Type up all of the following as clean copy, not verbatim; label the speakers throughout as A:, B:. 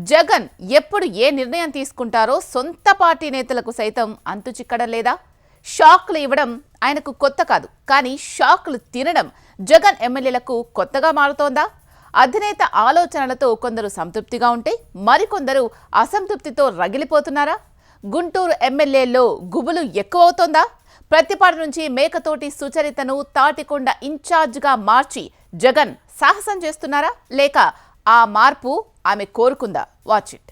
A: జగన్ ఎప్పుడు ఏ నిర్ణయం తీసుకుంటారో సొంత పార్టీ నేతలకు సైతం అంతుచిక్కడం లేదా? షాక్లు ఇవ్వడం ఆయనకు కొత్త కాదు, కానీ షాక్లు తినడం జగన్ ఎమ్మెల్యేలకు కొత్తగా మారుతోందా? అధినేత ఆలోచనలతో కొందరు సంతృప్తిగా ఉంటే మరికొందరు అసంతృప్తితో రగిలిపోతున్నారా? గుంటూరు ఎమ్మెల్యేల్లో గుబులు ఎక్కువవుతోందా? ప్రతిపాడు నుంచి మేకతోటి సుచరితను తాటికొండ ఇన్ఛార్జిగా మార్చి జగన్ సాహసం చేస్తున్నారా, లేక ఆ మార్పు ఆమె కోరుకుందా? Watch it.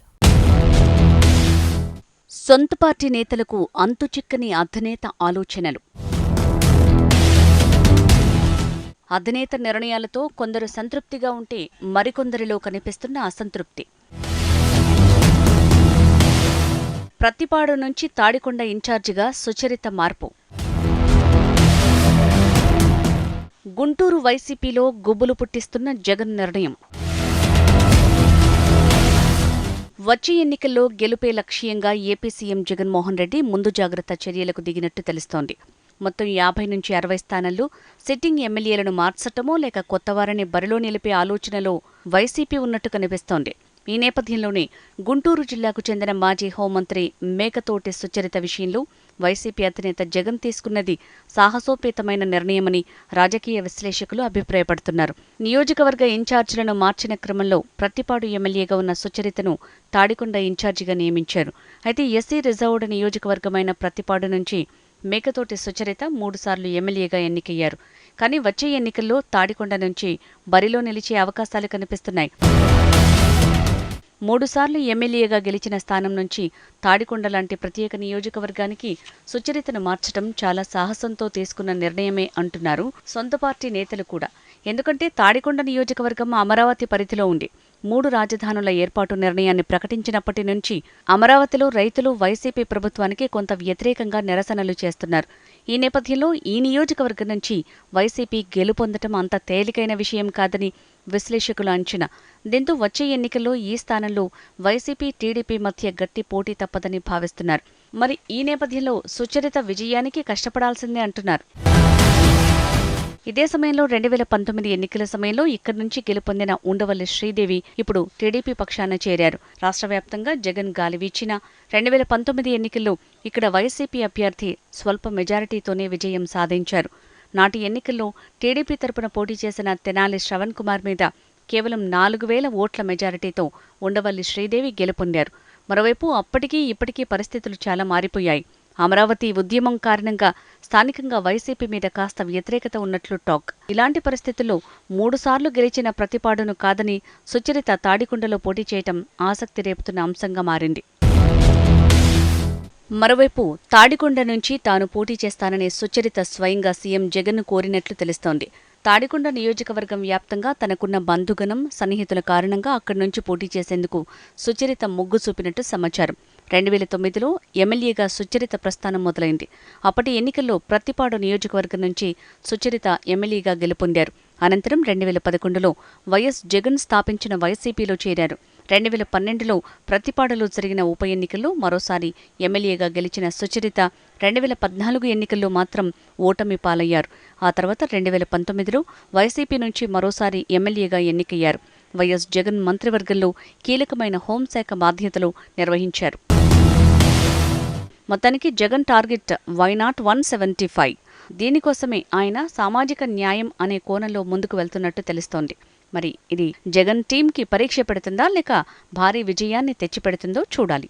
B: సొంత పార్టీ నేతలకు అంతుచిక్కని అధినేత ఆలోచనలు. అధినేత నిర్ణయాలతో కొందరు సంతృప్తిగా ఉంటే మరికొందరిలో కనిపిస్తున్న అసంతృప్తి. ప్రతిపాడు నుంచి తాడికొండ ఇన్ఛార్జిగా సుచరిత మార్పు. గుంటూరు వైసీపీలో గుబులు పుట్టిస్తున్న జగన్ నిర్ణయం. వచ్చే ఎన్నికల్లో గెలుపే లక్ష్యంగా ఏపీ సీఎం జగన్మోహన్ రెడ్డి ముందు జాగ్రత్త చర్యలకు దిగినట్టు తెలుస్తోంది. మొత్తం 50 నుంచి 60 స్థానాల్లో సిట్టింగ్ ఎమ్మెల్యేలను మార్చటమో లేక కొత్తవారిని బరిలో నిలిపే ఆలోచనలో వైసీపీ ఉన్నట్టు కనిపిస్తోంది. ఈ నేపథ్యంలోనే గుంటూరు జిల్లాకు చెందిన మాజీ హోంమంత్రి మేకతోటి సుచరిత విషయంలో వైసీపీ అధినేత జగన్ తీసుకున్నది సాహసోపేతమైన నిర్ణయమని రాజకీయ విశ్లేషకులు అభిప్రాయపడుతున్నారు. నియోజకవర్గ ఇన్ఛార్జీలను మార్చిన క్రమంలో ప్రతిపాడు ఎమ్మెల్యేగా ఉన్న సుచరితను తాడికొండ ఇన్ఛార్జిగా నియమించారు. అయితే ఎస్సీ రిజర్వ్డ్ నియోజకవర్గమైన ప్రతిపాడు నుంచి మేకతోటి సుచరిత 3 సార్లు ఎమ్మెల్యేగా ఎన్నికయ్యారు. కానీ వచ్చే ఎన్నికల్లో తాడికొండ నుంచి బరిలో నిలిచే అవకాశాలు కనిపిస్తున్నాయి. 3 సార్లు ఎమ్మెల్యేగా గెలిచిన స్థానం నుంచి తాడికొండ లాంటి ప్రత్యేక నియోజకవర్గానికి సుచరితను మార్చడం చాలా సాహసంతో తీసుకున్న నిర్ణయమే అంటున్నారు సొంత పార్టీ నేతలు కూడా. ఎందుకంటే తాడికొండ నియోజకవర్గం అమరావతి పరిధిలో ఉంది. 3 రాజధానుల ఏర్పాటు నిర్ణయాన్ని ప్రకటించినప్పటి నుంచి అమరావతిలో రైతులు వైసీపీ ప్రభుత్వానికి కొంత వ్యతిరేకంగా నిరసనలు చేస్తున్నారు. ఈ నేపథ్యంలో ఈ నియోజకవర్గం నుంచి వైసీపీ గెలుపొందటం అంత తేలికైన విషయం కాదని విశ్లేషకుల అంచనా. దీంతో వచ్చే ఎన్నికల్లో ఈ స్థానంలో వైసీపీ టీడీపీ మధ్య గట్టి పోటీ తప్పదని భావిస్తున్నారు. మరి ఈ నేపథ్యంలో సుచరిత విజయానికి కష్టపడాల్సిందే అంటున్నారు. ఇదే సమయంలో 2019 ఎన్నికల సమయంలో ఇక్కడి నుంచి గెలుపొందిన ఉండవల్లి శ్రీదేవి ఇప్పుడు టీడీపీ పక్షాన చేరారు. రాష్ట్ర వ్యాప్తంగా జగన్ గాలి వీచినా 2019 ఎన్నికల్లో ఇక్కడ వైసీపీ అభ్యర్థి స్వల్ప మెజారిటీతోనే విజయం సాధించారు. నాటి ఎన్నికల్లో టీడీపీ తరపున పోటీ చేసిన తెనాలి శ్రవణ్ కుమార్ మీద కేవలం 4000 ఓట్ల మెజారిటీతో ఉండవల్లి శ్రీదేవి గెలుపొందారు. మరోవైపు అప్పటికీ ఇప్పటికీ పరిస్థితులు చాలా మారిపోయాయి. అమరావతి ఉద్యమం కారణంగా స్థానికంగా వైసీపీ మీద కాస్త వ్యతిరేకత ఉన్నట్లు టాక్. ఇలాంటి పరిస్థితుల్లో 3 సార్లు గెలిచిన ప్రతిపాడును కాదని సుచరిత తాడికొండలో పోటీ చేయటం ఆసక్తి రేపుతున్న అంశంగా మారింది. మరోవైపు తాడికొండ నుంచి తాను పోటీ చేస్తానని సుచరిత స్వయంగా సీఎం జగన్ను కోరినట్లు తెలుస్తోంది. తాడికొండ నియోజకవర్గం వ్యాప్తంగా తనకున్న బంధుగణం, సన్నిహితుల కారణంగా అక్కడి నుంచి పోటీ చేసేందుకు సుచరిత మొగ్గు చూపినట్టు సమాచారం. 2009లో ఎమ్మెల్యేగా సుచరిత ప్రస్థానం మొదలైంది. అప్పటి ఎన్నికల్లో ప్రతిపాడు నియోజకవర్గం నుంచి సుచరిత ఎమ్మెల్యేగా గెలుపొందారు. అనంతరం 2011లో వైఎస్ జగన్ స్థాపించిన వైసీపీలో చేరారు. 2012లో ప్రతిపాడులో జరిగిన ఉప ఎన్నికల్లో మరోసారి ఎమ్మెల్యేగా గెలిచిన సుచరిత 2014 ఎన్నికల్లో మాత్రం ఓటమి పాలయ్యారు. ఆ తర్వాత 2019లో వైసీపీ నుంచి మరోసారి ఎమ్మెల్యేగా ఎన్నికయ్యారు. వైఎస్ జగన్ మంత్రివర్గంలో కీలకమైన హోంశాఖ బాధ్యతలు నిర్వహించారు. మొత్తానికి జగన్ టార్గెట్ వై నాట్ 175. దీనికోసమే ఆయన సామాజిక న్యాయం అనే కోణంలో ముందుకు వెళ్తున్నట్టు తెలుస్తోంది. మరి ఇది జగన్ టీంకి పరీక్ష పెడుతుందా లేక భారీ విజయాన్ని తెచ్చిపెడుతుందో చూడాలి.